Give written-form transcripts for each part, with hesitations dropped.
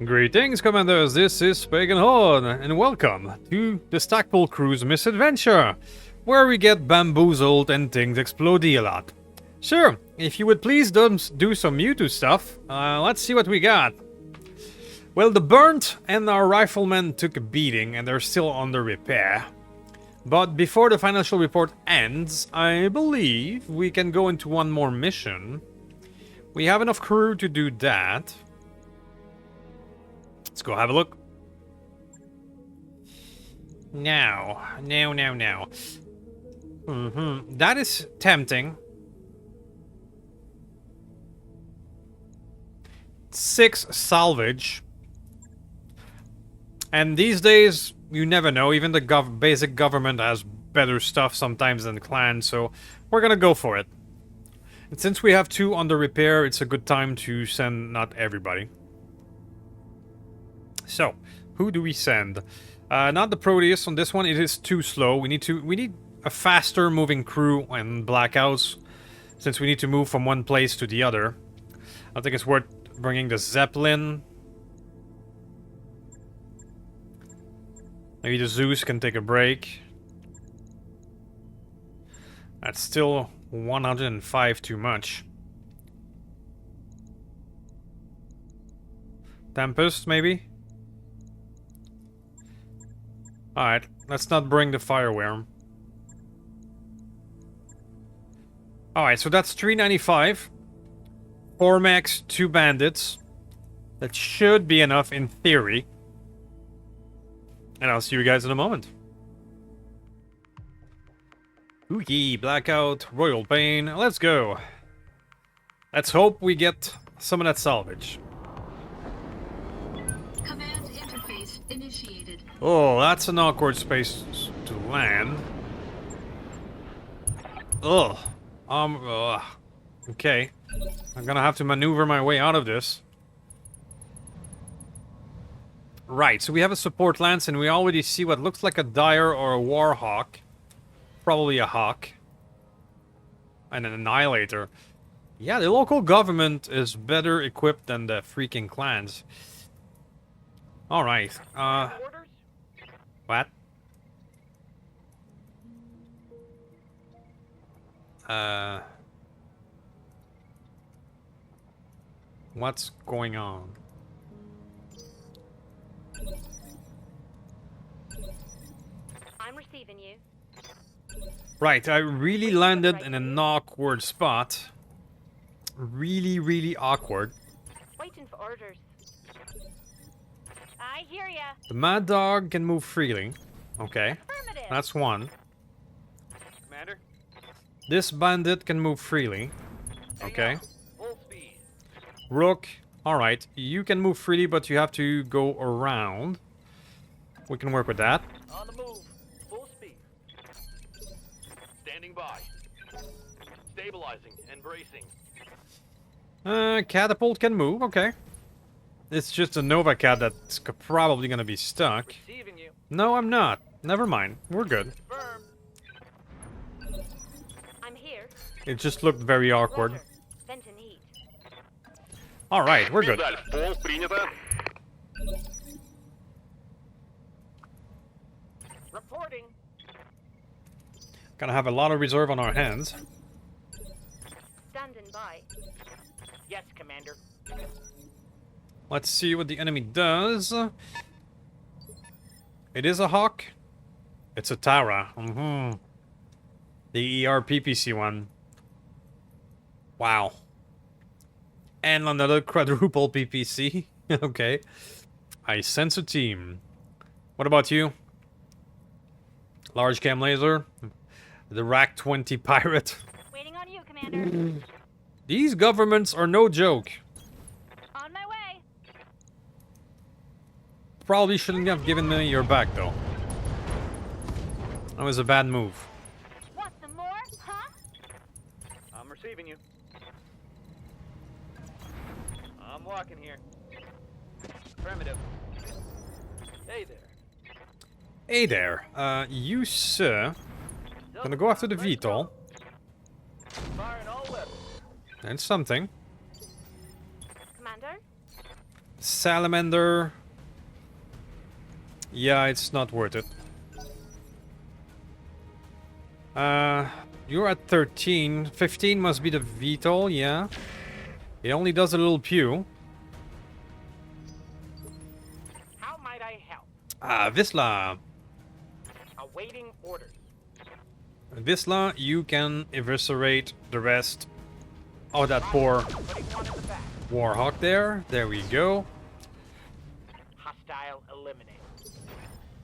Greetings, Commanders, this is Pagan Horde, and welcome to the Stackpole Crew's misadventure, where we get bamboozled and things explode a lot. Sure, if you would please do some Mewtwo stuff, let's see what we got. Well, the Burnt and our riflemen took a beating, and they're still under repair. But before the financial report ends, I believe we can go into one more mission. We have enough crew to do that. Let's go have a look. Now. That is tempting. 6 salvage. And these days, you never know. Even the basic government has better stuff sometimes than clan, so we're gonna go for it. And since we have 2 under repair, it's a good time to send not everybody. So, who do we send? Not the Proteus on this one. It is too slow. We need a faster moving crew and Blackouts, since we need to move from one place to the other. I think it's worth bringing the Zeppelin. Maybe the Zeus can take a break. That's still 105 too much. Tempest, maybe? Alright, let's not bring the Fireworm. Alright, so that's 395. 4 mechs, 2 bandits. That should be enough in theory. And I'll see you guys in a moment. Wiki, Blackout, Royal Pain, let's go. Let's hope we get some of that salvage. Command interface initiated. Oh, that's an awkward space to land. Ugh. Okay. I'm gonna have to maneuver my way out of this. Right, so we have a support lance and we already see what looks like a Dire or a Warhawk. Probably a Hawk. And an Annihilator. Yeah, the local government is better equipped than the freaking clans. Alright, what? What's going on? I'm receiving you. Right, I really landed in an awkward spot. Really awkward. Waiting for orders. I hear ya. The Mad Dog can move freely. Okay, Affirmative. that's one. Commander? This bandit can move freely. Okay. Full speed. Rook, alright. You can move freely, but you have to go around. We can work with that. On the move. Full speed. Standing by. Stabilizing and bracing. Catapult can move, okay. It's just a Nova Cat that's probably gonna be stuck. Receiving you. No, I'm not. Never mind. We're good. Firm. I'm here. It just looked very awkward. Roger. Vent and heat. Alright, we're good. Reporting. Gonna have a lot of reserve on our hands. Standing by. Yes, Commander. Let's see what the enemy does. It is a Hawk. It's a Tara. The ERPPC one. Wow. And another quadruple PPC. Okay. I sense a team. What about you? Large cam laser. The Rack 20 pirate. Waiting on you, Commander. These governments are no joke. On my way. Probably shouldn't have given me your back, though. That was a bad move. Want some more? Huh? I'm receiving you. I'm walking here. Affirmative. Hey there. Hey there. You, sir. Gonna go after the VTOL. Firing all weapons. And something. Commander? Salamander. Yeah, it's not worth it. You're at 13. 15 must be the VTOL, yeah. It only does a little pew. How might I help? Visla. Awaiting orders. Visla, you can eviscerate the rest of that poor Putting one in the back. Warhawk there. There we go. Hostile eliminated.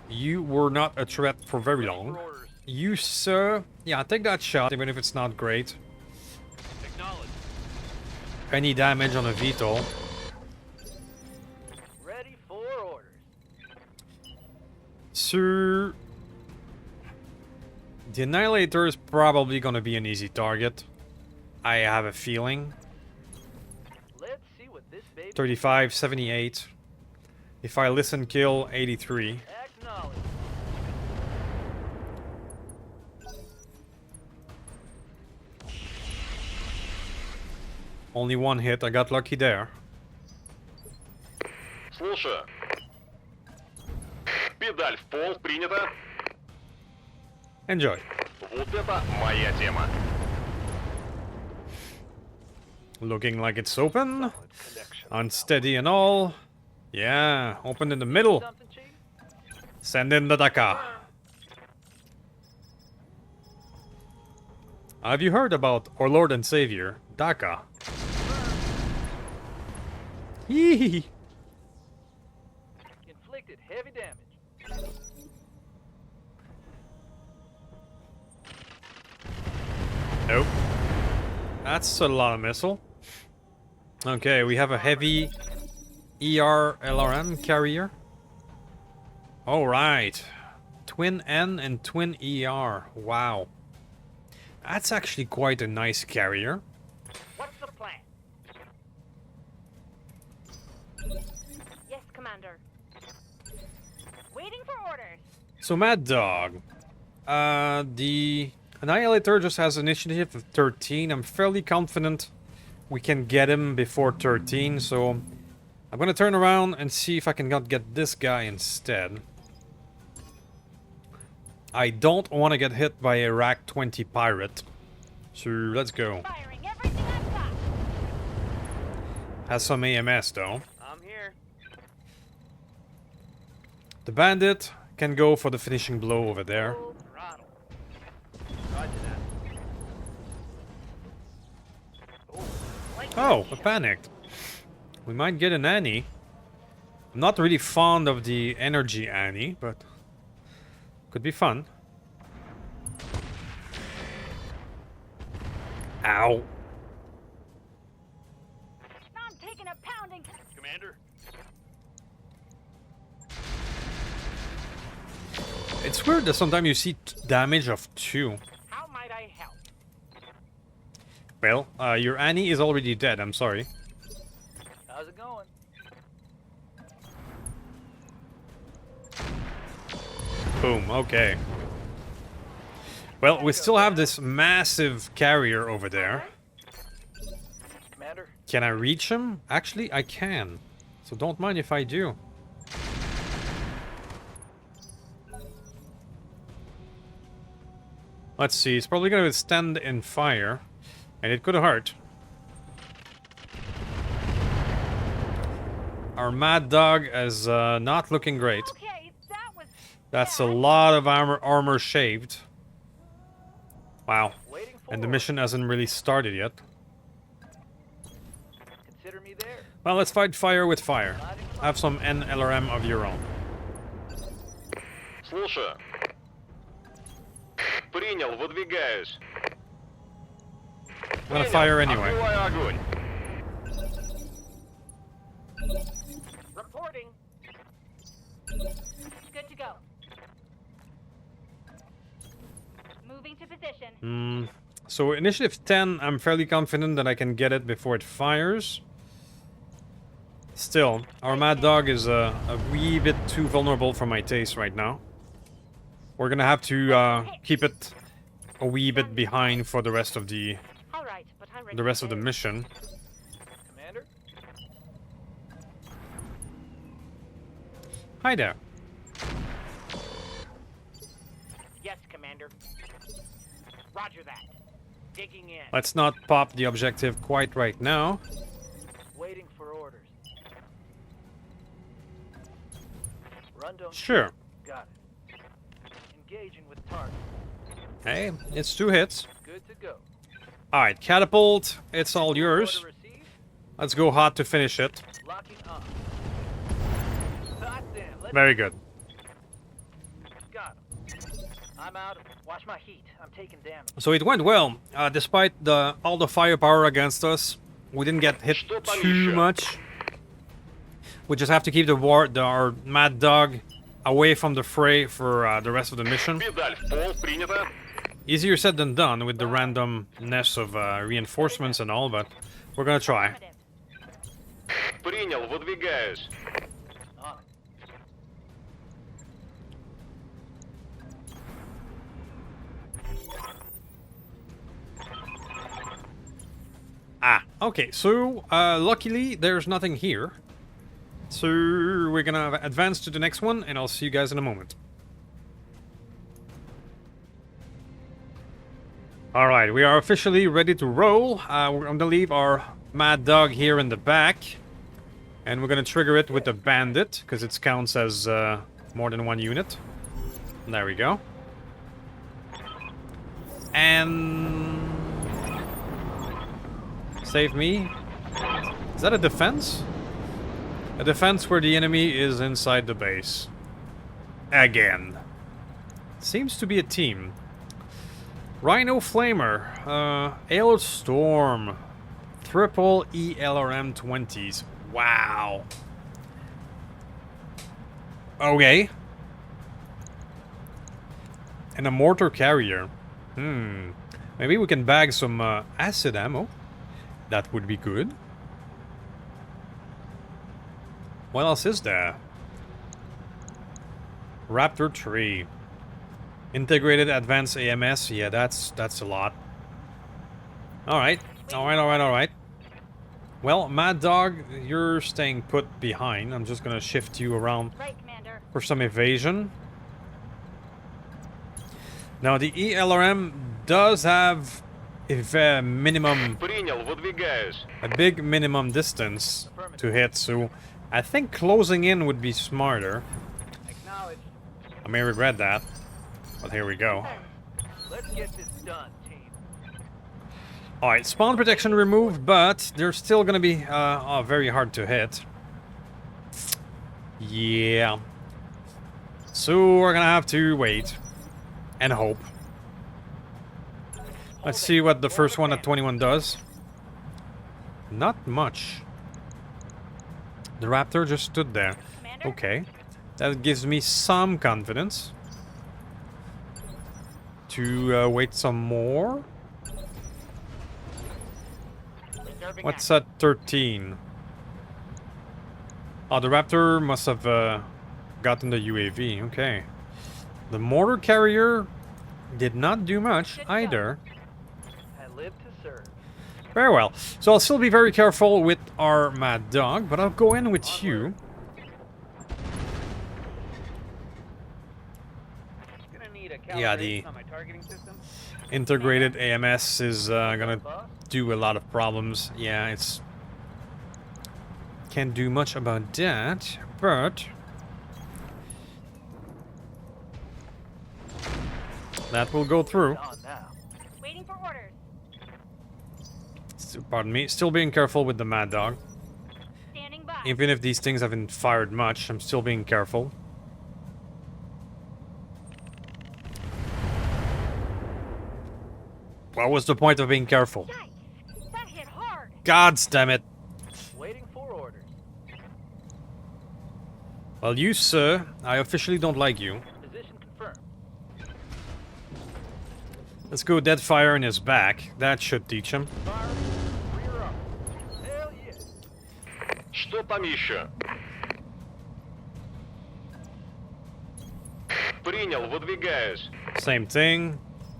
You were not a threat for very long. For orders. You, sir. Yeah, take that shot, even if it's not great. Acknowledged. Any damage on a VTOL. Ready for orders. Sir. The Annihilator is probably gonna be an easy target. I have a feeling. Let's see what this baby. 35, 78. If I listen, kill 83. Acknowledged. Only one hit, I got lucky there. Слушаю. Педаль в пол, принято. Enjoy. Вот это моя тема. Looking like it's open. Connection. Unsteady and all. Yeah, open in the middle. Something, Chief? Send in the Daka. Have you heard about our Lord and Savior, Daka? Hee. Inflicted heavy damage. Nope. That's a lot of missile. Okay, we have a heavy ER LRM carrier. Alright. Twin N and Twin ER. Wow. That's actually quite a nice carrier. What's the plan? Yes, Commander. Waiting for orders. So Mad Dog. The Annihilator just has initiative of 13. I'm fairly confident we can get him before 13, so I'm gonna turn around and see if I can not get this guy instead. I don't want to get hit by a Rack 20 pirate. So let's go. Firing everything I've got. Has some AMS though. I'm here. The bandit can go for the finishing blow over there. Full throttle. Roger that. Oh, I panicked. We might get an Annie. I'm not really fond of the energy Annie, but could be fun. Ow. I'm taking a pounding. Commander. It's weird that sometimes you see damage of 2. How might I help? Well, your Annie is already dead, I'm sorry. How's it going? Boom, okay. Well, we still have this massive carrier over there. Commander? Can I reach him? Actually, I can. So don't mind if I do. Let's see, it's probably gonna stand in fire. And it could hurt. Our Mad Dog is not looking great. Okay, that was. That's a bad. lot of armor shaved. Wow. Waiting for And the mission hasn't really started yet. Consider me there. Well, let's fight fire with fire. Have some NLRM of your own. Слушаю. Принял, выдвигаюсь. I'm gonna fire anyway. Открываю огонь. Reporting. Good to go. Moving to position. So initiative 10, I'm fairly confident that I can get it before it fires. Still, our Mad Dog is a wee bit too vulnerable for my taste right now. We're gonna have to keep it a wee bit behind for the rest of the All right, but I'm ready. mission. Commander? Hi there. Yes, Commander. Roger that. Digging in. Let's not pop the objective quite right now. Waiting for orders. Run, don't Sure. shoot. Got it. Engaging with target. Hey, it's 2 hits. Good to go. Alright, catapult, it's all yours. Order received. Let's go hot to finish it. Locking on. Thoughts in. Let's Very good. got him. I'm out. Watch my heat. I'm taking damage. So it went well. Despite all the firepower against us, we didn't get hit too much. We just have to keep our mad dog away from the fray for the rest of the mission. Педаль в пол, принято. Easier said than done with the randomness of reinforcements and all, but we're gonna try. Affirmative. Принял, выдвигаюсь. On. Ah, okay, so luckily there's nothing here. So we're gonna advance to the next one, and I'll see you guys in a moment. Alright, we are officially ready to roll. We're gonna leave our mad dog here in the back. And we're gonna trigger it with the bandit, because it counts as more than 1 unit. There we go. And... save me. Is that a defense? A defense where the enemy is inside the base. Again. Seems to be a team. Rhino Flamer. Hailstorm. Triple ELRM 20s. Wow. Okay. And a mortar carrier. Maybe we can bag some acid ammo. That would be good. What else is there? Raptor 3. Integrated advanced AMS. Yeah, that's a lot. Alright. Alright. Well, Mad Dog, you're staying put behind. I'm just gonna shift you around Right, Commander. for some evasion. Now, the ELRM does have a minimum, Принял, выдвигаюсь. a big minimum distance to hit, so I think closing in would be smarter. Acknowledge. I may regret that, but here we go. Let's get this done, team. Alright, spawn protection removed, but they're still gonna be very hard to hit. Yeah. So we're gonna have to wait and hope. Let's see what the first one at 21 does. Not much. The Raptor just stood there. Commander? Okay. That gives me some confidence. To wait some more. Reserving What's at 13? Oh, the Raptor must have gotten the UAV. Okay. The mortar carrier did not do much either. I live to serve. Very well. So I'll still be very careful with our Mad Dog, but I'll go in with you. Gonna need a Yeah, calibration the on my targeting system. integrated AMS is gonna do a lot of problems. Yeah, it's... can't do much about that, but... that will go through. On now. Waiting for orders. Pardon me. Still being careful with the Mad Dog. Standing by. Even if these things haven't fired much, I'm still being careful. What was the point of being careful? Yikes! That hit hard. God damn it. Waiting for orders. Well, you, sir, I officially don't like you. Position confirmed. Let's go dead fire in his back. That should teach him. Fire. Rear up. Hell yeah. Что там еще? Принял, выдвигаюсь. Same thing.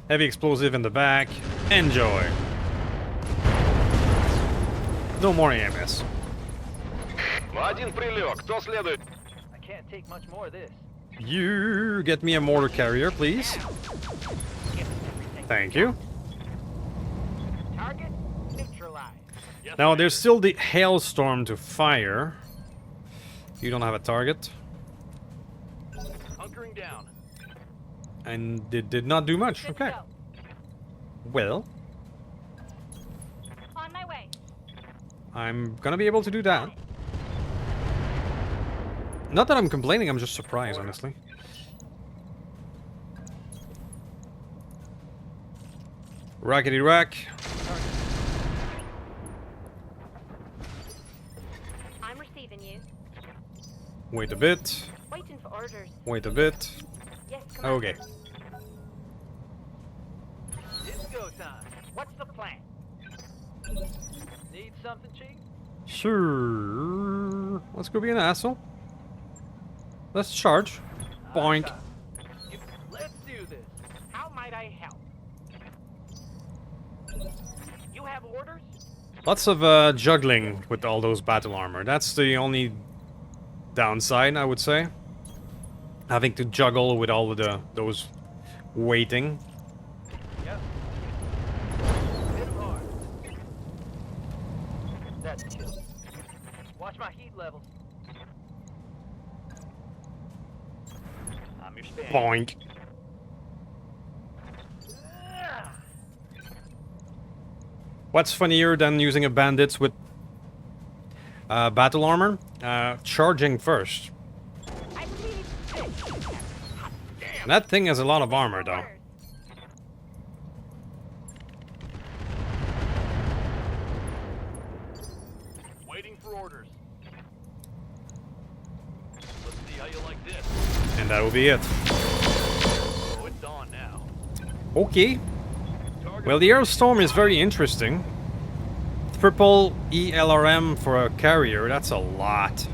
Heavy explosive in the back. Enjoy. No more AMS. Один прилег. Кто следует? Can't take much more of this. You get me a mortar carrier, please. Give us everything. Thank you. Target neutralized. Yes, Now, Commander. there's still the Hailstorm to fire. You don't have a target. Hunkering down. And it did not do much. Good to Okay. go. Well, On my way. I'm gonna be able to do that. Not that I'm complaining, I'm just surprised, honestly. Rackety rack. I'm receiving you. Wait a bit. Waiting for orders. Wait a bit. Yes, Commander. Okay. It's go time. What's the plan? Need something, Chief? Sure. Let's go be an asshole. Let's charge. Boink. Let's do this. How might I help? You have orders? Lots of juggling with all those battle armor. That's the only downside, I would say. Having to juggle with all of those waiting. Yep. Hit 'em hard. That's chill. Watch my heat levels. I'm your Spaniard. Boink. What's funnier than using a bandits with battle armor? Charging first. I believe That thing has a lot of armor, though. orders. Waiting for orders. Let's see how you like this. And that will be it. Oh, it's on now. Okay. Target Well, the Hailstorm is very interesting. Triple ELRM for a carrier, that's a lot.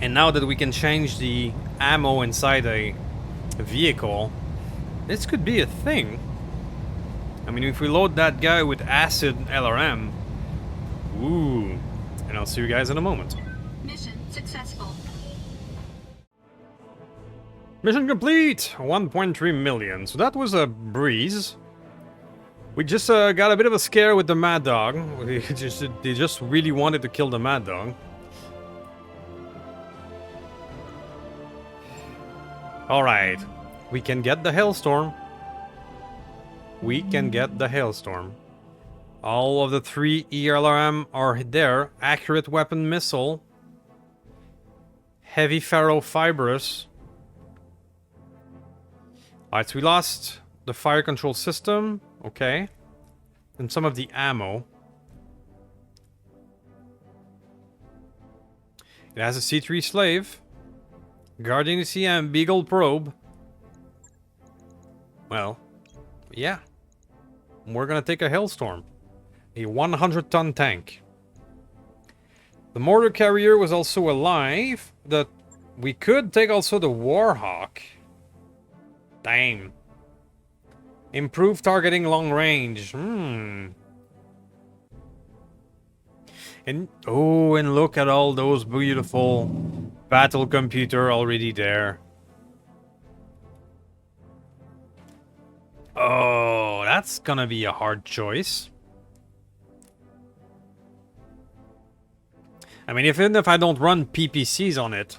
And now that we can change the ammo inside a vehicle, this could be a thing. I mean, if we load that guy with acid LRM, ooh. And I'll see you guys in a moment. Mission successful. Mission complete! 1.3 million. So that was a breeze. We just got a bit of a scare with the Mad Dog. They just really wanted to kill the Mad Dog. Alright. We can get the Hailstorm. We can get the Hailstorm. All of the 3 ELRM are there. Accurate weapon missile. Heavy ferrofibrous. Alright, so we lost the fire control system. Okay. And some of the ammo. It has a C3 slave. Guardian ECM, Beagle probe. Well, yeah. We're gonna take a Hailstorm. A 100-ton tank. The mortar carrier was also alive. We could take also the Warhawk. Damn. Improved targeting long range. And oh, and look at all those beautiful battle computer already there. Oh, that's gonna be a hard choice. I mean, even if I don't run PPCs on it.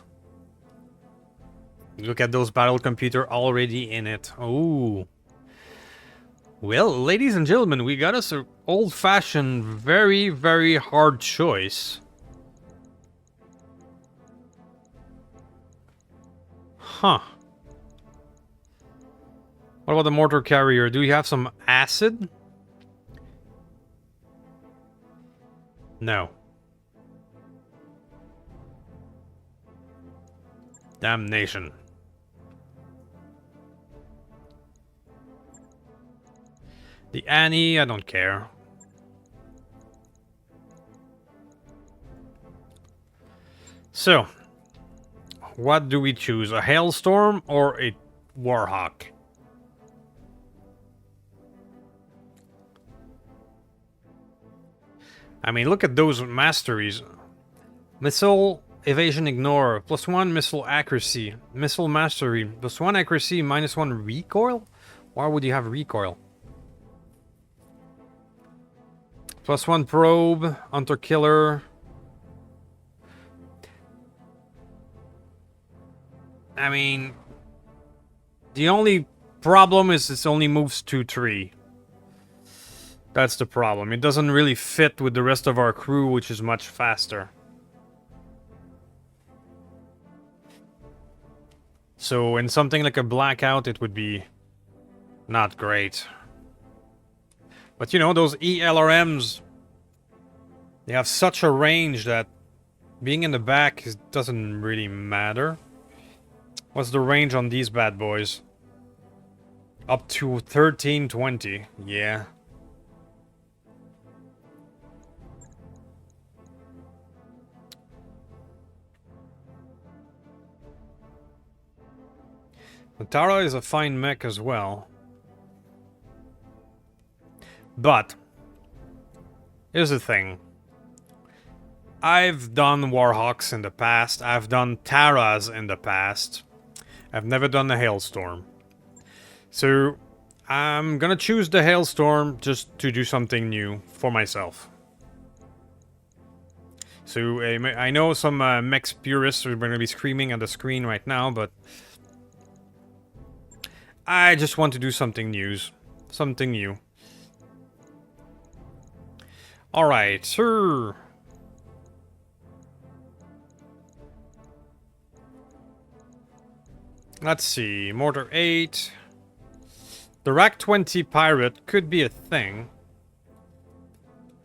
Look at those battle computer already in it. Oh. Well, ladies and gentlemen, we got us an old-fashioned, very, very hard choice. Huh. What about the mortar carrier? Do you have some acid? No. Damnation. The Annie, I don't care. So, what do we choose? A Hailstorm or a Warhawk? I mean, look at those masteries. Missile evasion ignore, +1 missile accuracy, missile mastery, +1 accuracy, -1 recoil? Why would you have recoil? +1 probe, hunter killer. I mean, the only problem is it only moves 2-3. That's the problem. It doesn't really fit with the rest of our crew, which is much faster. So in something like a blackout, it would be not great. But you know, those ELRMs, they have such a range that being in the back doesn't really matter. What's the range on these bad boys? Up to 1320. Yeah. The Tara is a fine mech as well. But here's the thing. I've done Warhawks in the past. I've done Taras in the past. I've never done the Hailstorm. So I'm gonna choose the Hailstorm just to do something new for myself. So I know some mech purists are gonna be screaming at the screen right now, but I just want to do something new. Something new. Alright, sir. Let's see, Mortar 8. The Rack 20 Pirate could be a thing.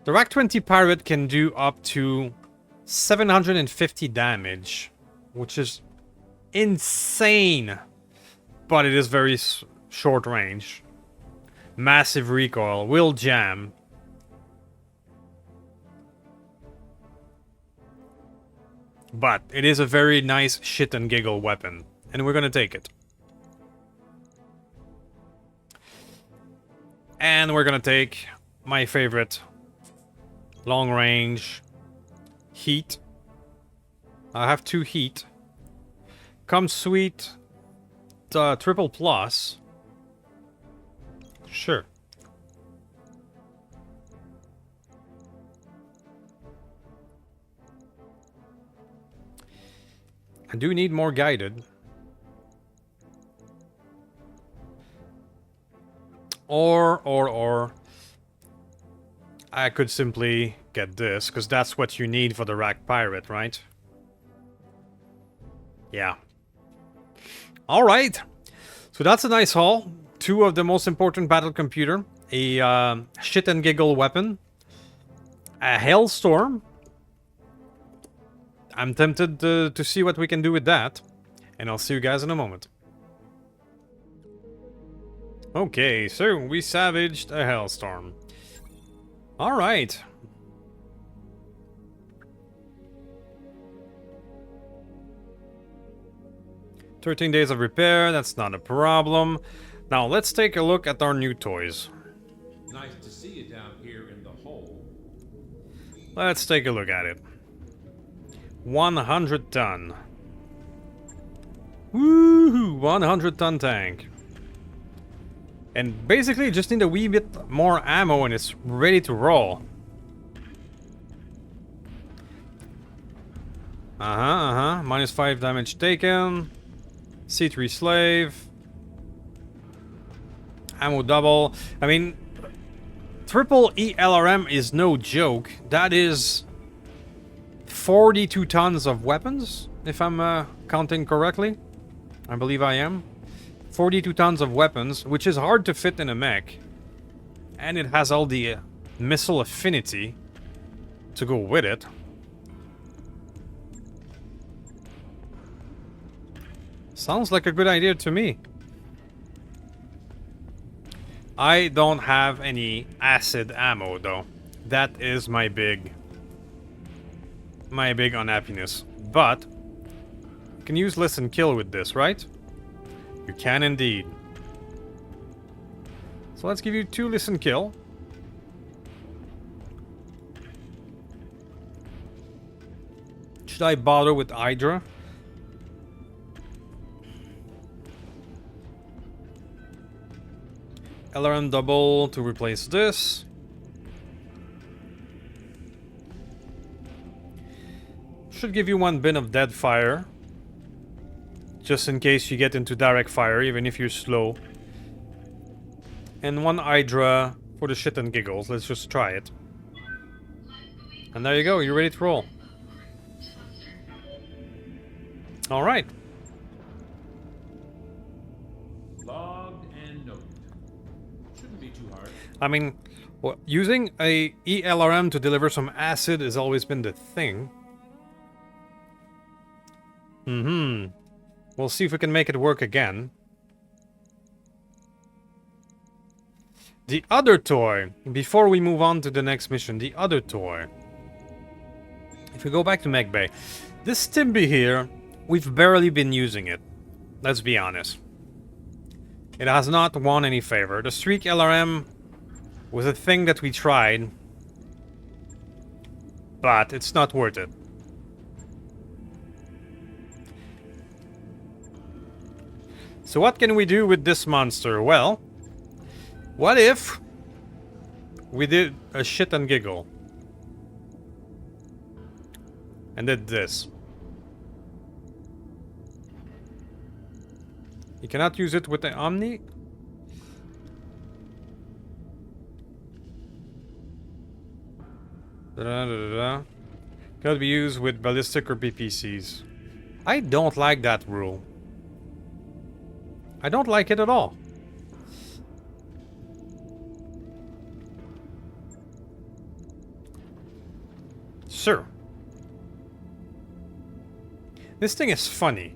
The Rack 20 Pirate can do up to 750 damage, which is insane. But it is very short range. Massive recoil, will jam. But it is a very nice shit and giggle weapon. And we're gonna take it. And we're gonna take my favorite long range heat. I have 2 heat. Come sweet triple plus. Sure. I do need more guided. Or I could simply get this, because that's what you need for the Rack Pirate, right? Yeah. Alright. So that's a nice haul. 2 of the most important battle computer. A shit and giggle weapon. A Hailstorm. I'm tempted to see what we can do with that. And I'll see you guys in a moment. Okay, so we savaged a Hailstorm. Alright. "13 days of repair, that's not a problem. Now let's take a look at our new toys. Nice to see you down here in the hole. Let's take a look at it. 100 ton. Woohoo! 100 ton tank. And basically you just need a wee bit more ammo and it's ready to roll. -5 damage taken. C3 slave. Ammo double. I mean, triple ELRM is no joke. That is 42 tons of weapons, if I'm counting correctly. I believe I am. 42 tons of weapons, which is hard to fit in a mech. And it has all the missile affinity to go with it. Sounds like a good idea to me. I don't have any acid ammo though. That is my big unhappiness. But you can use listen kill with this, right? You can indeed. So let's give you 2 listen kill. Should I bother with Hydra? LRM double to replace this. Should give you 1 bin of dead fire. Just in case you get into direct fire, even if you're slow. And 1 Hydra for the shit and giggles. Let's just try it. And there you go, you're ready to roll. Alright. Logged and noted. Shouldn't be too hard. I mean, well, using a ELRM to deliver some acid has always been the thing. We'll see if we can make it work again. The other toy. Before we move on to the next mission, the other toy. If we go back to Mech Bay. This Timby here, we've barely been using it. Let's be honest. It has not won any favor. The Streak LRM was a thing that we tried. But it's not worth it. So what can we do with this monster? Well, what if we did a shit and giggle? And did this. You cannot use it with the Omni? Cannot be used with ballistic or BPCs. I don't like that rule. I don't like it at all. Sure. This thing is funny.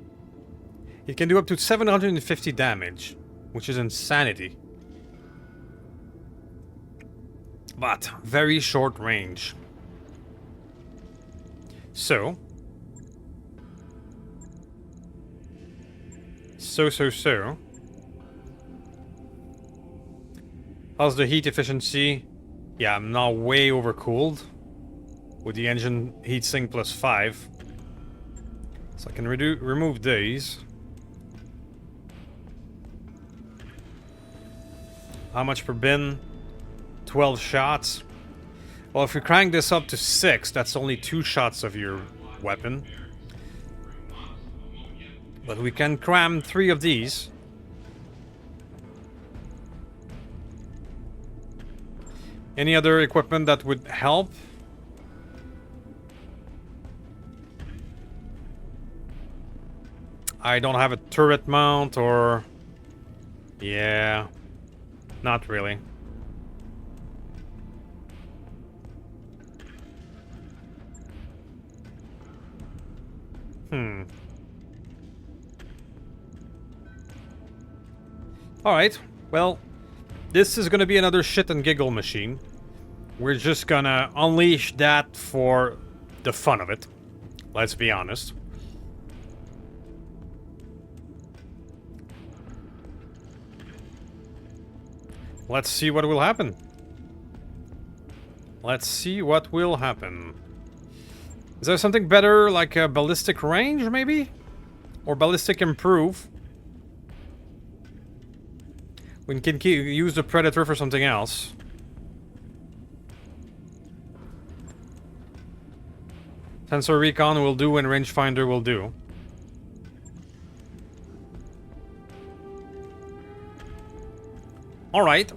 It can do up to 750 damage, which is insanity. But very short range. So. How's the heat efficiency? Yeah, I'm now way overcooled. With the engine heatsink plus 5. So I can remove these. How much per bin? 12 shots. Well, if we crank this up to 6, that's only 2 shots of your weapon. But we can cram 3 of these. Any other equipment that would help? I don't have a turret mount or... Yeah. Not really. Alright, well, this is gonna be another shit and giggle machine. We're just gonna unleash that for the fun of it. Let's be honest. Let's see what will happen. Let's see what will happen. Is there something better, like a ballistic range, maybe? Or ballistic improve? We can use the Predator for something else. Sensor recon will do and rangefinder will do. Alright.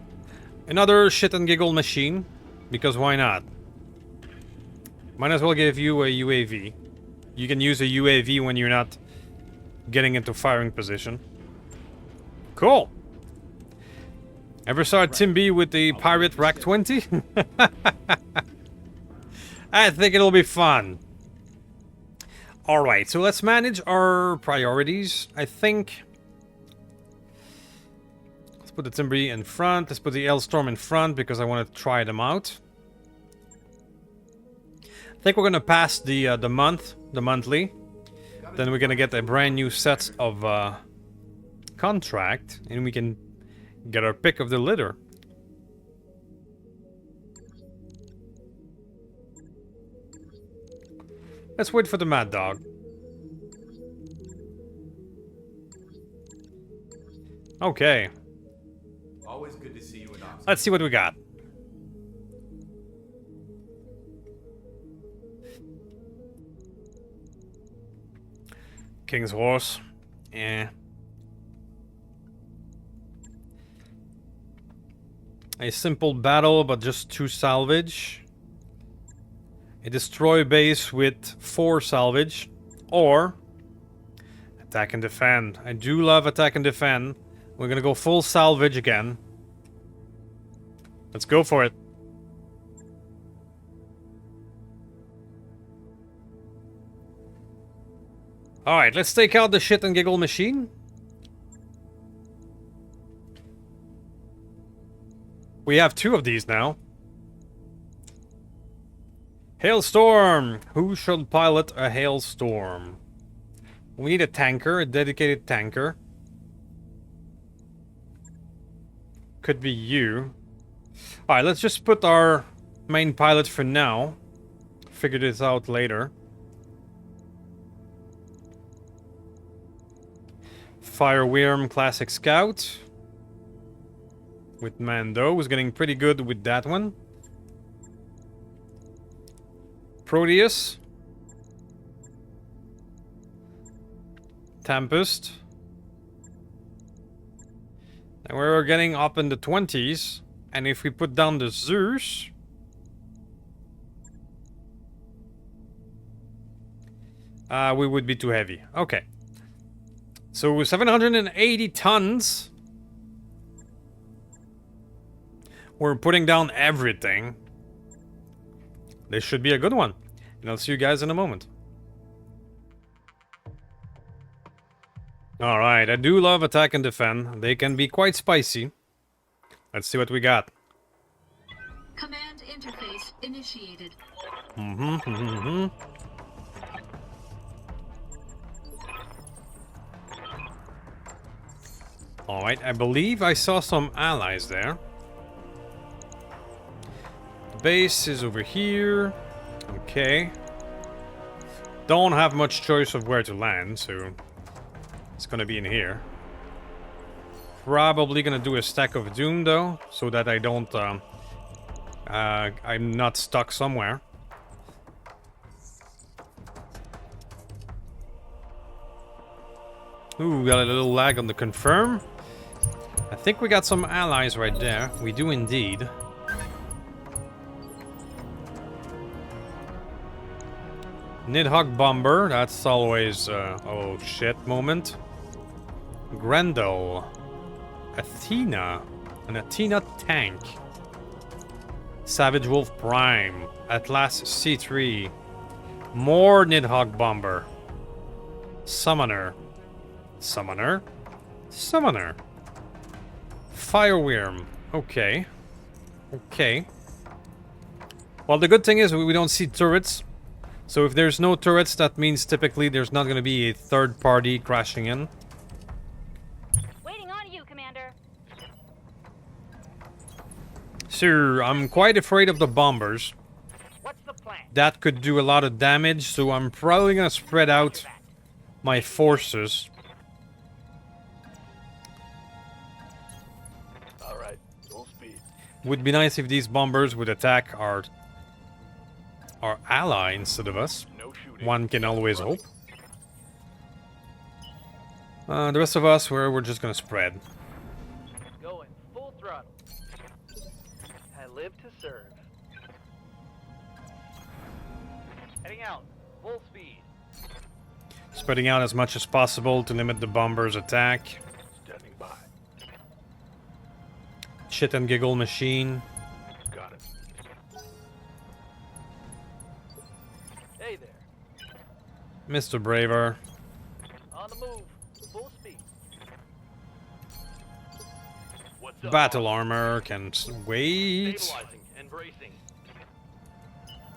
Another shit and giggle machine. Because why not? Might as well give you a UAV. You can use a UAV when you're not getting into firing position. Cool. Ever saw a Timby with the Pirate Rack 20? I think it'll be fun. Alright, so let's manage our priorities. I think... Let's put the Timby in front. Let's put the Hailstorm in front because I want to try them out. I think we're going to pass the monthly. Then we're going to get a brand new set of contract. And we can get our pick of the litter. Let's wait for the mad dog. Okay. Always good to see you in Oxford. Let's see what we got. King's Horse. Yeah. A simple battle, but just 2 salvage. A destroy base with 4 salvage. Or attack and defend. I do love attack and defend. We're gonna go full salvage again. Let's go for it. Alright, let's take out the shit and giggle machine. We have 2 of these now. Hailstorm! Who should pilot a Hailstorm? We need a tanker, a dedicated tanker. Could be you. Alright, let's just put our main pilot for now. Figure this out later. Fireworm Classic Scout. With Mando, who's getting pretty good with that one. Proteus. Tempest. And we're getting up in the 20s. And if we put down the Zeus... we would be too heavy. Okay. So 780 tons. We're putting down everything. This should be a good one. And I'll see you guys in a moment. Alright, I do love attack and defend. They can be quite spicy. Let's see what we got. Command interface initiated. Alright, I believe I saw some allies there. The base is over here. Okay. Don't have much choice of where to land, so it's gonna be in here. Probably gonna do a stack of doom though, so that I don't I'm not stuck somewhere. Ooh, got a little lag on the confirm. I think we got some allies right there. We do indeed. Nidhogg Bomber, that's always oh shit moment. Grendel. Athena. An Athena tank. Savage Wolf Prime. Atlas C3. More Nidhogg Bomber. Summoner. Summoner. Summoner. Fireworm. Okay. Okay. Well, the good thing is we don't see turrets. So if there's no turrets, that means typically there's not going to be a third party crashing in. Waiting on you, Commander. Sir, I'm quite afraid of the bombers. What's the plan? That could do a lot of damage, so I'm probably going to spread out my forces. All right, full speed. Would be nice if these bombers would attack our ally instead of us. No shooting. One can always hope. The rest of us, we're just gonna spread. Going full throttle. I live to serve. Heading out. Full speed. Spreading out as much as possible to limit the bombers' attack. Standing by. Shit and giggle machine. Got it. Hey there. Mr. Braver. On the move. Full speed. What's up? Battle armor can wait. Stabilizing and bracing.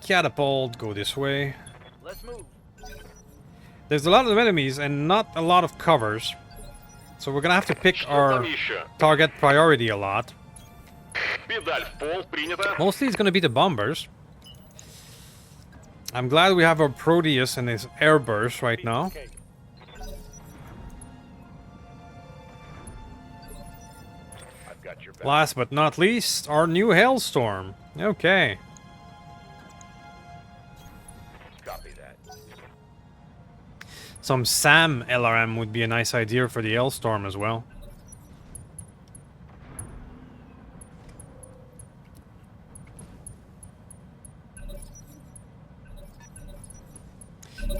Catapult, go this way. Let's move. There's a lot of enemies and not a lot of covers. So we're gonna have to pick our target priority a lot. Педаль в пол, принято. Mostly it's gonna be the bombers. I'm glad we have our Proteus and his airburst right now. I've got your back. Last but not least, our new Hailstorm. Okay. Copy that. Some SAM LRM would be a nice idea for the Hailstorm as well.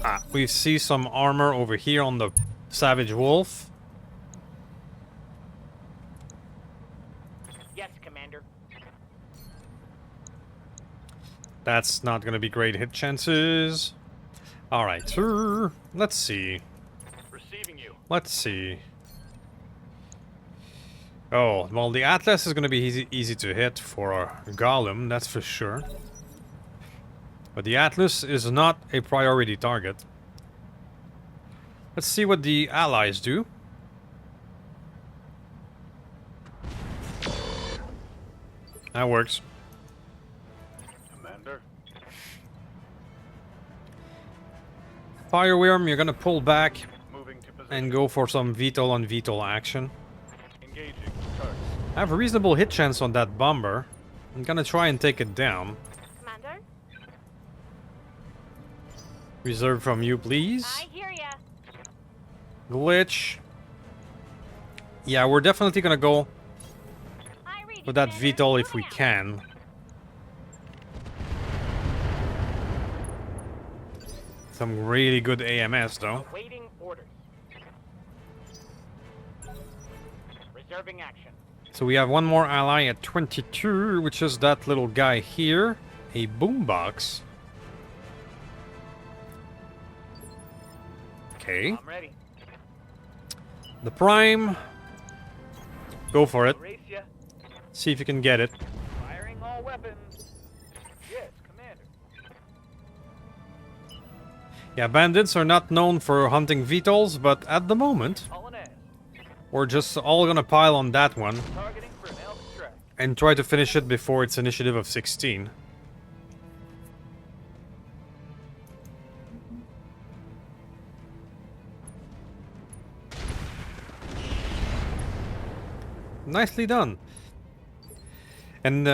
Ah, we see some armor over here on the Savage Wolf. Yes, Commander. That's not gonna be great hit chances. Alright, sir. Let's see. Receiving you. Let's see. Oh, well, the Atlas is gonna be easy to hit for our Golem, that's for sure. But the Atlas is not a priority target. Let's see what the allies do. That works. Commander. Fireworm, you're gonna pull back Moving to position. and go for some VTOL on VTOL action. Engaging. Target. I have a reasonable hit chance on that bomber. I'm gonna try and take it down. Commander? Reserve from you, please. I hear ya. Glitch. Yeah, we're definitely gonna go I read you, with that Commander. VTOL if we Moving out. can. Some really good AMS though. Awaiting orders. Reserving action. So we have one more ally at 22, which is that little guy here. A boombox. Okay. I'm ready. The Prime. Go for it. Race ya. See if you can get it. Firing all weapons. Yes, Commander. Yeah, bandits are not known for hunting VTOLs, but at the moment, Hauling ass. we're just all gonna pile on that one Targeting for an elk strike. and try to finish it before its initiative of 16. Nicely done. And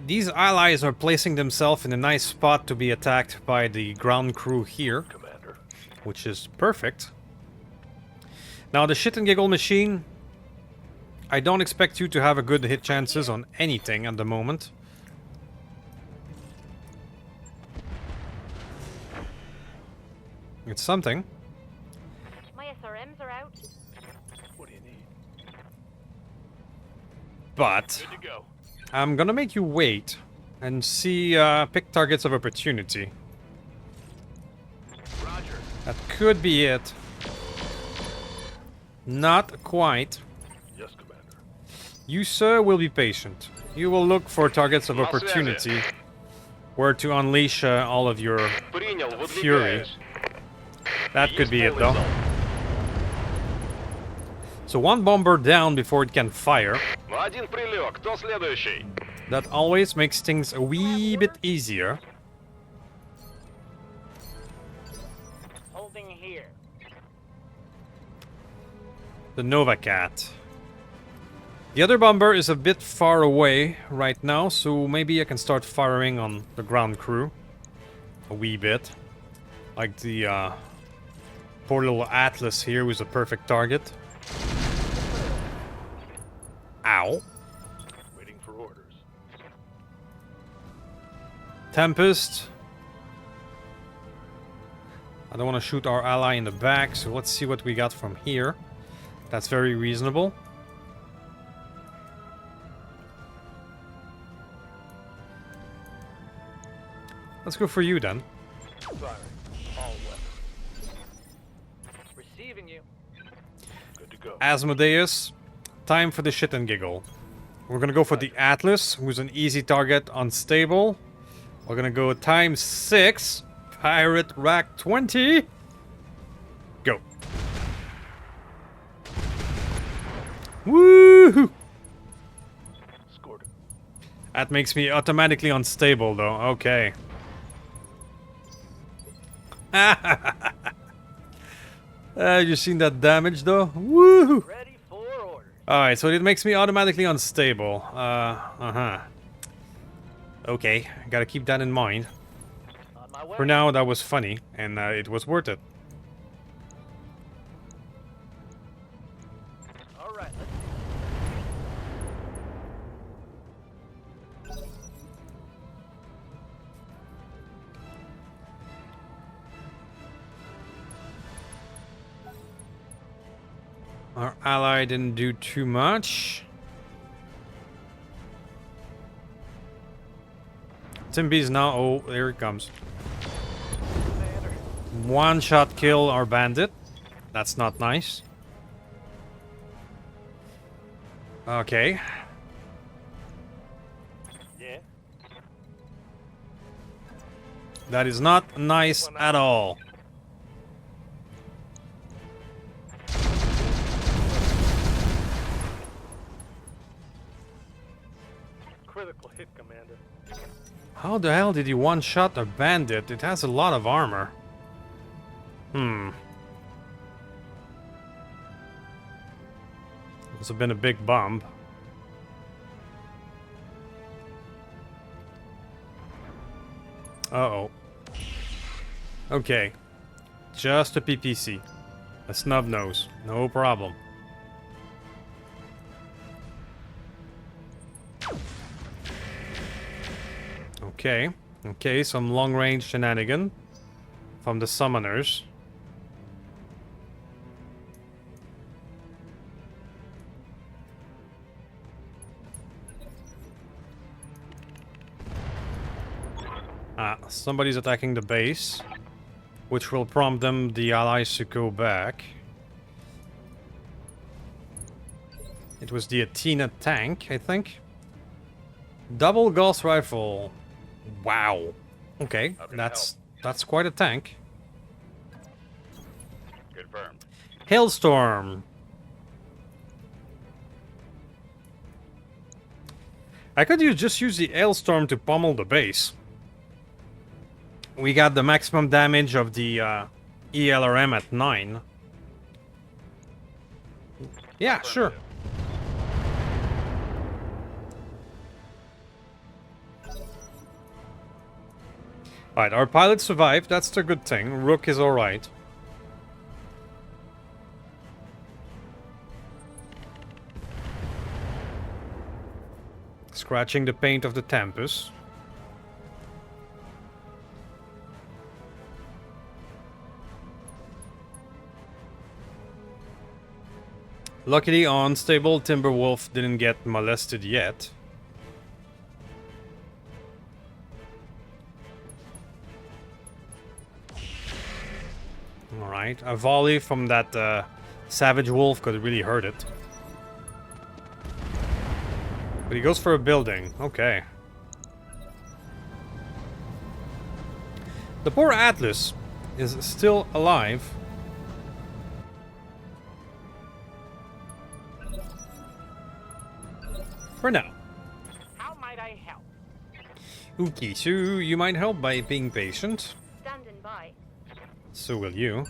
these allies are placing themselves in a nice spot to be attacked by the ground crew here, Commander. which is perfect. Now the shit and giggle machine, I don't expect you to have a good hit chances on anything at the moment. It's something. My SRMs are out. What do you need? But Good to go. I'm gonna make you wait and see, pick targets of opportunity. Roger. That could be it. Not quite. Yes, Commander. You, sir, will be patient. You will look for targets of opportunity where to unleash all of your Принял. fury. That could be it, though. So one bomber down before it can fire. Один прилет. Кто следующий? That always makes things a wee bit easier. Holding here. The Nova Cat. The other bomber is a bit far away right now, so maybe I can start firing on the ground crew. A wee bit. Like the poor little Atlas here was a perfect target. Ow. Waiting for orders. Tempest. I don't want to shoot our ally in the back, so let's see what we got from here. That's very reasonable. Let's go for you then. Firing all weapons. Receiving you. Good to go. Asmodeus, time for the shit and giggle. We're gonna go for the Atlas, who's an easy target, unstable. We're gonna go ×6, Pirate Rack 20. Go. Woohoo! Scored him. That makes me automatically unstable though, okay. You seen that damage though? Woo! Ready for orders. Alright, so it makes me automatically unstable. Okay, gotta keep that in mind. On my way. For now, that was funny, and it was worth it. All right. Our ally didn't do too much. Timby's now. Oh, there it comes. One shot kill our bandit. That's not nice. Okay. Yeah. That is not nice at all. Critical hit, Commander. How the hell did he one-shot a bandit? It has a lot of armor. Must have been a big bomb. Uh-oh. Okay. Just a PPC. A snub nose. No problem. Okay. Okay, some long-range shenanigan from the summoners. Somebody's attacking the base, which will prompt them, the allies, to go back. It was the Athena tank, I think. Double Gauss rifle. Wow. Okay, that's quite a tank. Confirmed. Hailstorm. I could just use the Hailstorm to pummel the base. We got the maximum damage of the ELRM at 9. Yeah, sure. Alright, our pilot survived. That's the good thing. Rook is alright. Scratching the paint of the Tempest. Luckily, unstable Timberwolf didn't get molested yet. Alright, a volley from that Savage Wolf could really hurt it. But he goes for a building. Okay. The poor Atlas is still alive. For now. How might I help? Okay, so you might help by being patient. Standing by. So will you.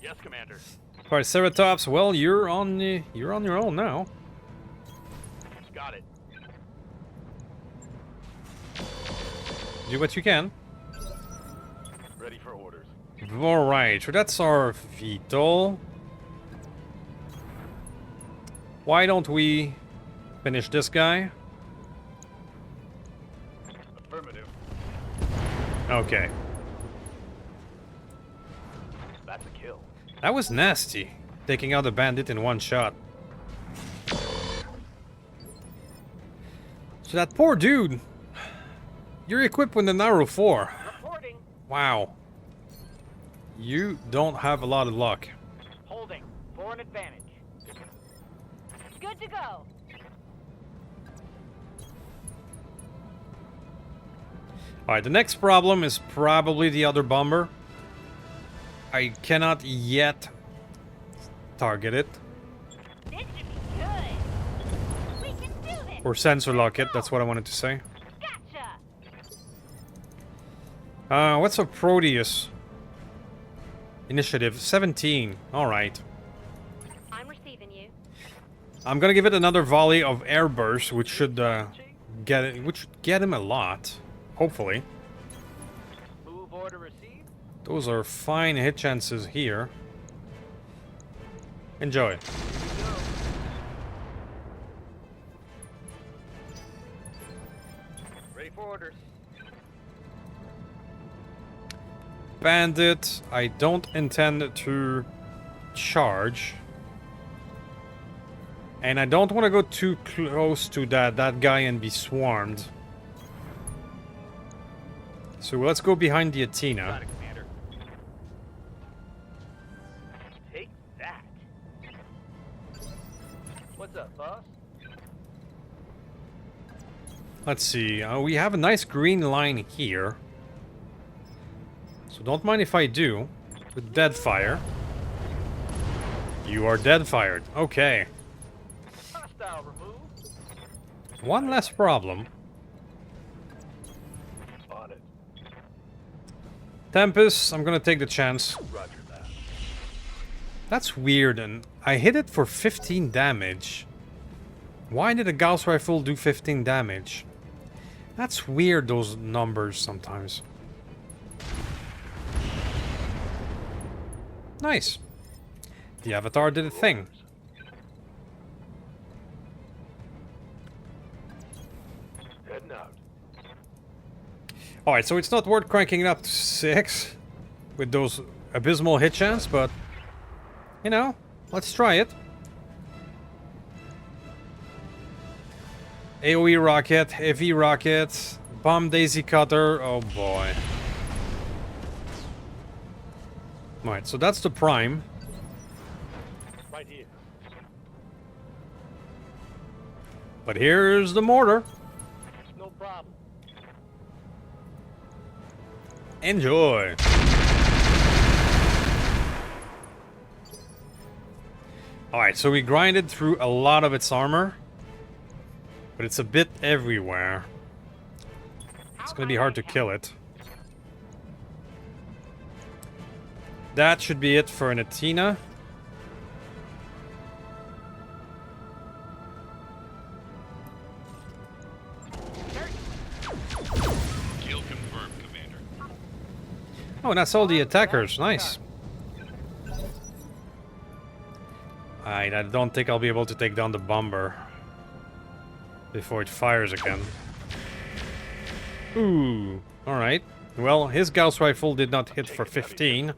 Yes, Commander. Triceratops, well, you're on your own now. Got it. Do what you can. Ready for orders. Alright, so that's our Vital. Why don't we finish this guy? Affirmative. Okay. That's a kill. That was nasty. Taking out a bandit in one shot. So that poor dude. You're equipped with an arrow 4. Reporting. Wow. You don't have a lot of luck. Holding. For an advantage. Good to go. Alright, the next problem is probably the other bomber. I cannot yet target it. This should be good. We can do this. Or sensor lock it, that's what I wanted to say. Gotcha. What's a Proteus? Initiative 17. Alright. I'm receiving you. I'm gonna give it another volley of air burst, which should get him a lot. Hopefully. Move order received. Those are fine hit chances here. Enjoy. Ready for orders. Bandit, I don't intend to charge. And I don't want to go too close to that guy and be swarmed. So let's go behind the Athena. Got it, Commander. Take that. What's up, boss? Let's see, we have a nice green line here. So don't mind if I do. With dead fire. You are dead fired. Okay. Hostile removed. One less problem. On it. Tempest, I'm gonna take the chance. Roger that. That's weird, and I hit it for 15 damage. Why did a Gauss rifle do 15 damage? That's weird, those numbers sometimes. Nice. The Avatar did a thing. Heading out. Alright, so it's not worth cranking it up to 6 with those abysmal hit chance, but you know, let's try it. AoE rocket, heavy rocket, bomb daisy cutter, oh boy. Alright, so that's the prime. Right here. But here's the mortar. No problem. Enjoy. Alright, so we grinded through a lot of its armor. But it's a bit everywhere. It's gonna be hard to kill it. That should be it for an Athena. Kill confirmed, Commander. Oh, and that's all the attackers. Nice. Alright, I don't think I'll be able to take down the bomber before it fires again. Ooh. Alright. Well, his Gauss rifle did not hit for 15.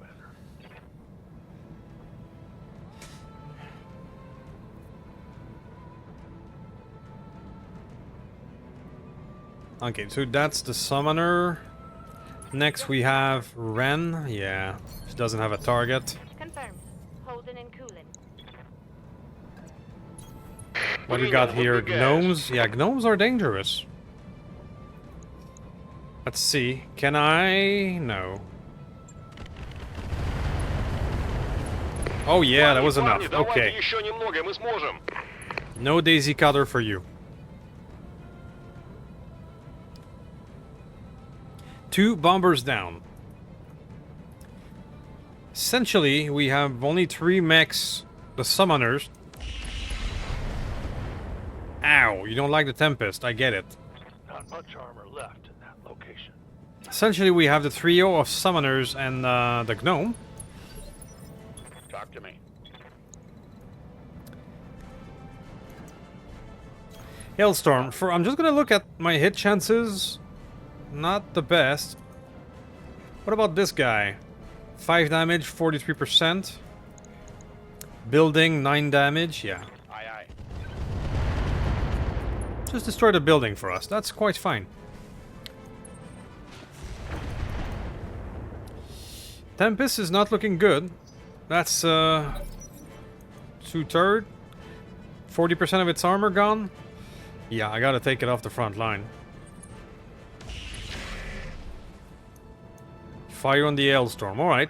Okay, so that's the summoner. Next we have Ren. Yeah, she doesn't have a target. Confirmed. Holding and cooling. What do we got here? Gnomes? Yeah, gnomes are dangerous. Let's see. Can I? No. Oh yeah, that was enough. Okay. No daisy cutter for you. 2 bombers down. Essentially, we have only 3 mechs, the summoners. Ow, you don't like the Tempest, I get it. Not much armor left in that location. Essentially, we have the trio of summoners and the gnome. Talk to me. Hailstorm. I'm just gonna look at my hit chances. Not the best. What about this guy? 5 damage, 43%. Building, 9 damage. Yeah. Aye, aye. Just destroy the building for us. That's quite fine. Tempest is not looking good. That's 2/3. 40% of its armor gone. Yeah, I gotta take it off the front line. Fire on the Hailstorm. Alright.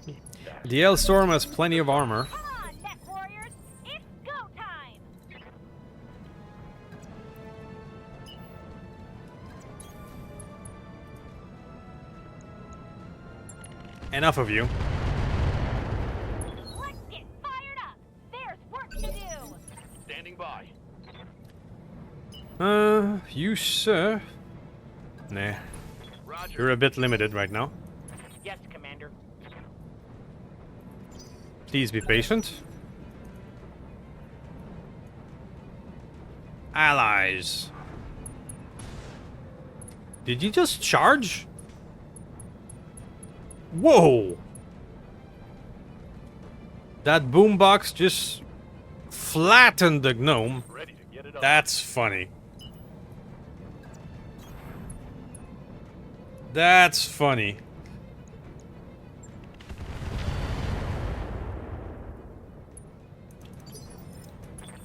The Hailstorm has plenty of armor. Come on, neck warriors! It's go time! Enough of you. You sir? Nah, Roger. you're a bit limited right now. Yes, Commander. Please be patient. Allies. Did you just charge? Whoa! That boombox just flattened the gnome. Ready to get it up. That's funny. That's funny.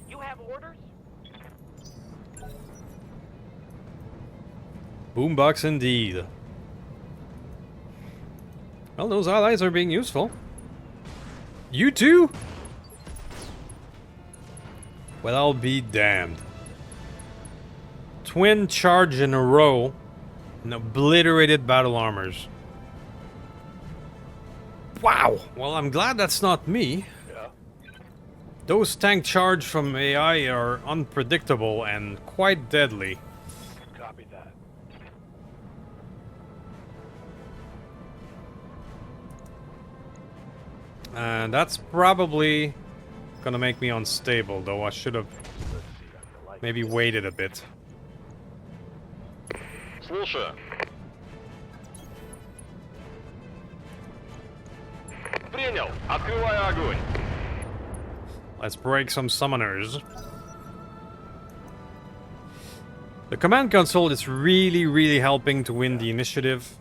You have orders? Boombox indeed. Well, those allies are being useful. You too? Well, I'll be damned. Twin charge in a row and obliterated battle armors. Wow! Well, I'm glad that's not me. Yeah. Those tank charge from AI are unpredictable and quite deadly. Copy that. And that's probably gonna make me unstable, though I should have Let's see how you like maybe waited a bit. Слушаю. Принял. Открываю огонь. Let's break some summoners. The command console is really helping to win the initiative.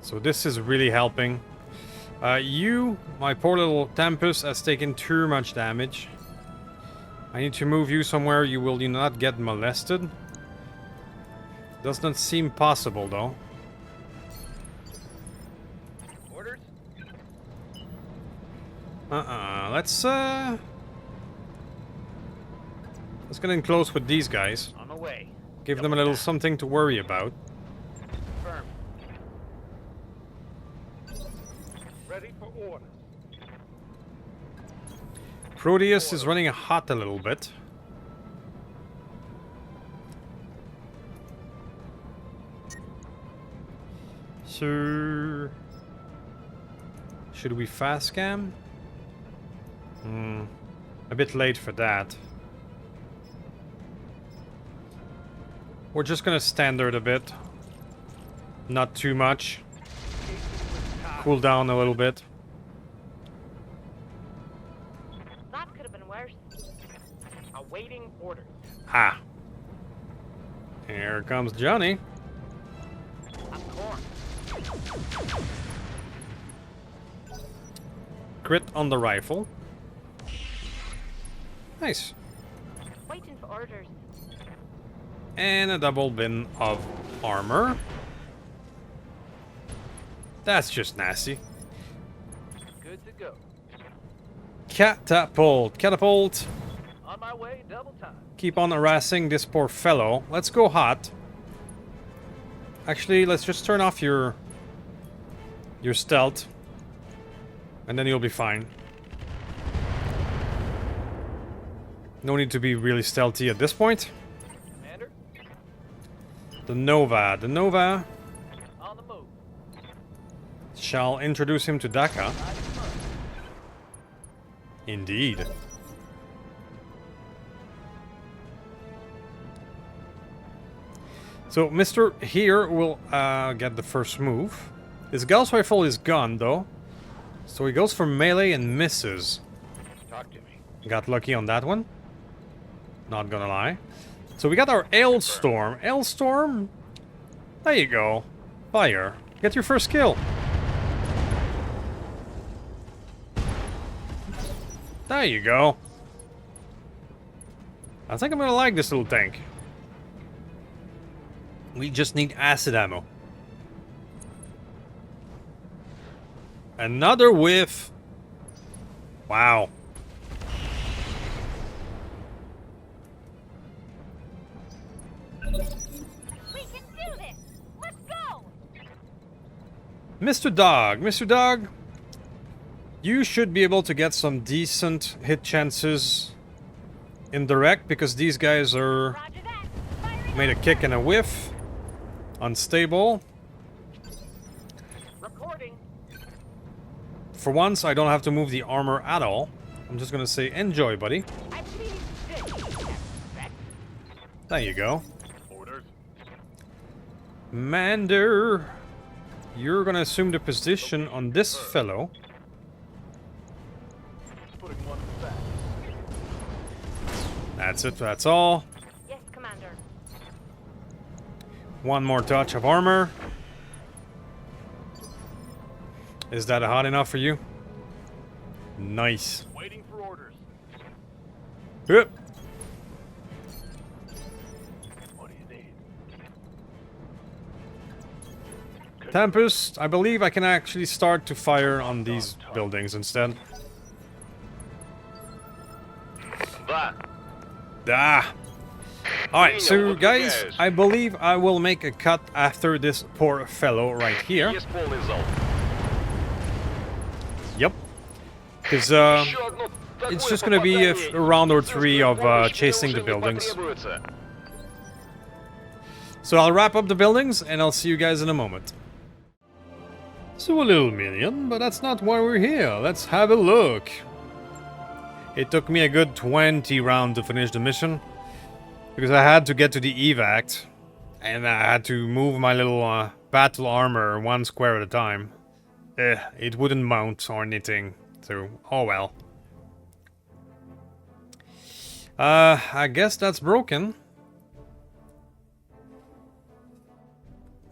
So this is really helping. You, my poor little Tempest, has taken too much damage. I need to move you somewhere you will not get molested. Does not seem possible though. Orders? Let's get in close with these guys. On the way. Give them a little something to worry about. Firm. Ready for order. Proteus is running hot a little bit. So, should we fast scam? A bit late for that. We're just gonna standard a bit. Not too much. Cool down a little bit. That could have been worse. Awaiting orders. Ah. Here comes Johnny. I'm corn. Crit on the rifle. Nice. Waiting for orders. And a double bin of armor. That's just nasty. Good to go. Catapult. Catapult. On my way, double time. Keep on harassing this poor fellow. Let's go hot. Actually, let's just turn off your stealth. And then you'll be fine. No need to be really stealthy at this point. Commander, The Nova. The Nova on the move. shall introduce him to Daka. Right in front. Indeed. So Mr. here will get the first move. His Gauss rifle is gone though. So he goes for melee and misses. Talk to me. Got lucky on that one. Not gonna lie. So we got our Hailstorm. Hailstorm? There you go. Fire. Get your first kill. There you go. I think I'm gonna like this little tank. We just need acid ammo. Another whiff. Wow. We can do this! Let's go! Mr. Dog, Mr. Dog, you should be able to get some decent hit chances in direct because these guys are Roger that! Made a kick and a whiff. Unstable. Reporting. For once, I don't have to move the armor at all. I'm just gonna say, enjoy, buddy. I plead this. There you go. Orders. Mander, you're gonna assume the position on this fellow. Putting one in the back. That's it, that's all. Yes, Commander. One more touch of armor. Is that hot enough for you? Nice. Waiting for orders. Yep. What do you need? Tempest, I believe I can actually start to fire on these buildings instead. That. Ah. Alright, so guys, I believe I will make a cut after this poor fellow right here. Yep. Because it's just gonna be a round or three of chasing the buildings. So I'll wrap up the buildings and I'll see you guys in a moment. So a little minion, but that's not why we're here. Let's have a look. It took me a good 20 rounds to finish the mission. Because I had to get to the evac. And I had to move my little battle armor one square at a time. It wouldn't mount or anything. So, oh well. I guess that's broken.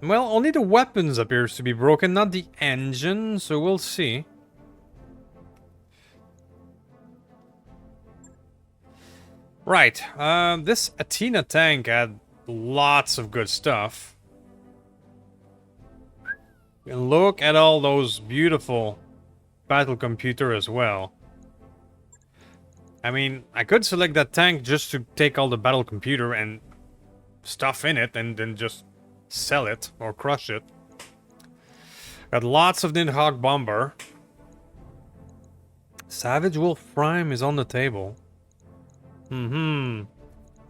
Well, only the weapons appears to be broken, not the engine, so we'll see. Right, this Athena tank had lots of good stuff. And look at all those beautiful battle computer as well. I mean, I could select that tank just to take all the battle computer and stuff in it and then just sell it or crush it. Got lots of Nidhogg Bomber. Savage Wolf Prime is on the table.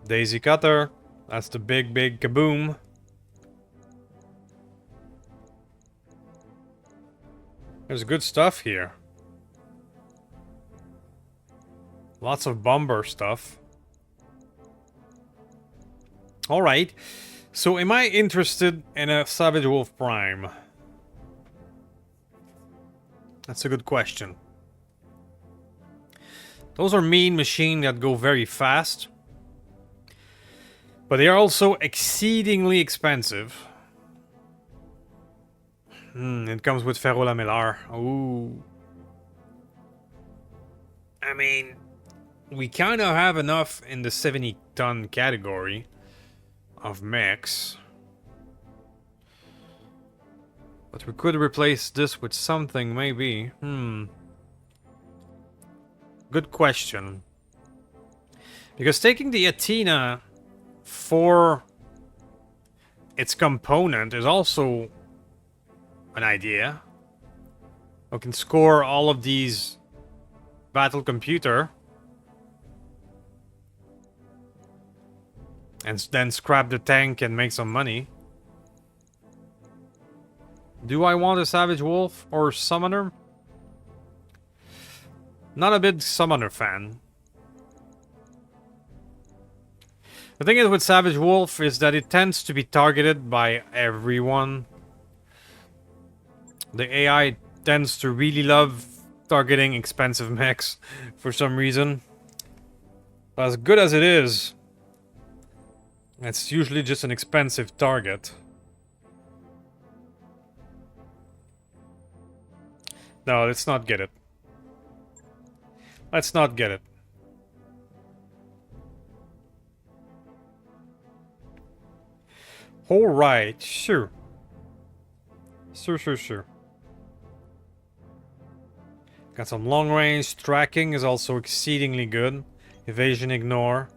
Daisy Cutter. That's the big kaboom. There's good stuff here. Lots of bomber stuff. Alright. So am I interested in a Savage Wolf Prime? That's a good question. Those are mean machines that go very fast. But they are also exceedingly expensive. It comes with ferro-lamellar. Ooh. I mean, we kind of have enough in the 70-ton category of mechs. But we could replace this with something, maybe. Good question. Because taking the Athena for its component is also an idea. We can score all of these battle computer and then scrap the tank and make some money. Do I want a Savage Wolf or Summoner? Not a big Summoner fan. The thing is with Savage Wolf is that it tends to be targeted by everyone. The AI tends to really love targeting expensive mechs for some reason. But as good as it is, it's usually just an expensive target. No, let's not get it. Let's not get it. Alright, sure. Sure. Got some long range. Tracking is also exceedingly good. Evasion, ignore.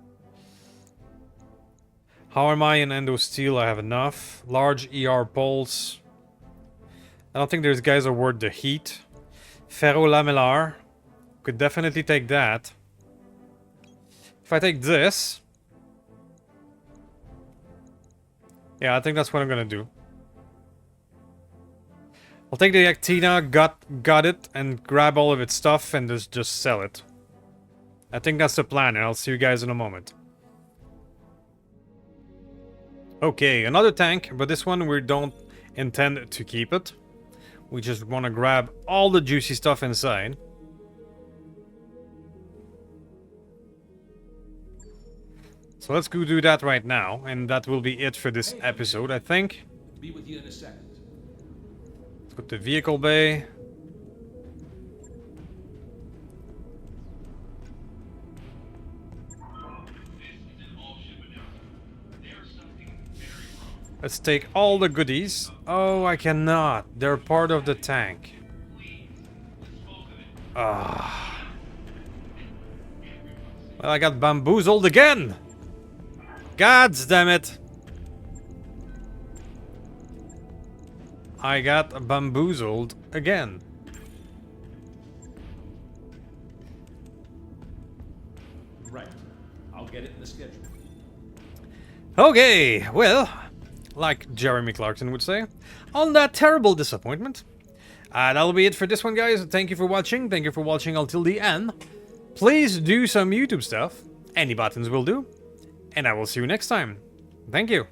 How am I in Endo Steel? I have enough. Large ER pulse. I don't think these guys are worth the heat. Ferro-lamellar. Could definitely take that. If I take this... Yeah, I think that's what I'm gonna do. I'll take the Actina, got it, and grab all of its stuff and just sell it. I think that's the plan, and I'll see you guys in a moment. Okay, another tank, but this one we don't intend to keep it. We just want to grab all the juicy stuff inside. So let's go do that right now, and that will be it for this episode, I think. Be with you in a second. Let's go to vehicle bay. Let's take all the goodies. Oh, I cannot. They're part of the tank. Ah. Well, I got bamboozled again. God damn it. I got bamboozled again. Right. I'll get it in the schedule. Okay, well, like Jeremy Clarkson would say, on that terrible disappointment. That'll be it for this one, guys. Thank you for watching. Thank you for watching until the end. Please do some YouTube stuff. Any buttons will do. And I will see you next time. Thank you.